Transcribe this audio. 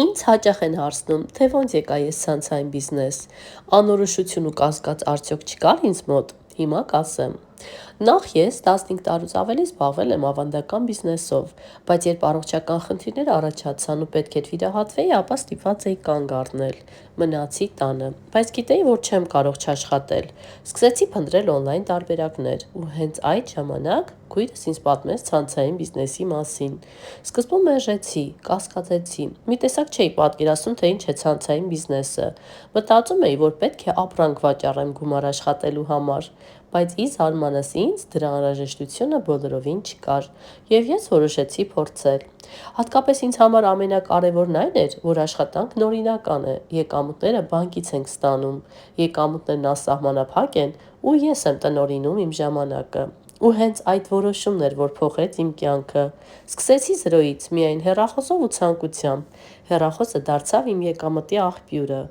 Ինձ հաճախ են հարցնում, թե ոնց եկա ես ցանցային բիզնես, անորոշություն ու կասկած արդյոք չկար ինձ մոտ, հիմա կասեմ։ Նախ ես 15 տարուց ավելի զբաղվել եմ ավանդական բիզնեսով, բայց երբ առողջական խնդիրներ առաջացան ու պետք էր վիրահատվեի, ապա ստիպված էի կանգ առնել։ Մնացի տանը, բայց գիտեի, որ չեմ կարող չաշխատել։ Սկսեցի փնտրել օնլայն տարբերակներ ու հենց այդ ժամանակ քույրս ինձ պատմեց ցանցային բիզնեսի մասին։ Սկզբում մերժեցի, կասկածեցի։ Մի տեսակ չէի պատկերացնում, թե ինչ է ցանցային բիզնեսը։ Մտածում էի, որ պետք է ապրանք վաճառեմ գումար աշխատելու համար, բայց ի զարմանս ինձ դրա անհրաժեշտությունը բոլորովին չկար, եւ ես որոշեցի փորձել։ Հատկապես ինձ համար ամենակարևորն այն էր, որ աշխատանքն օրինական է, եկամուտները բանկից ենք ստանում, եկամուտներն ասահմանափակ են ու ես եմ տնօրինում իմ ժամանակը։ Ու հենց այդ որոշումն էր, որ փոխեց իմ կյանքը։ Սկսեցի զրոյից, միայն հեռախոսով ու ցանկությամբ։ Հեռախոսը դարձավ իմ եկամտի աղբյուրը։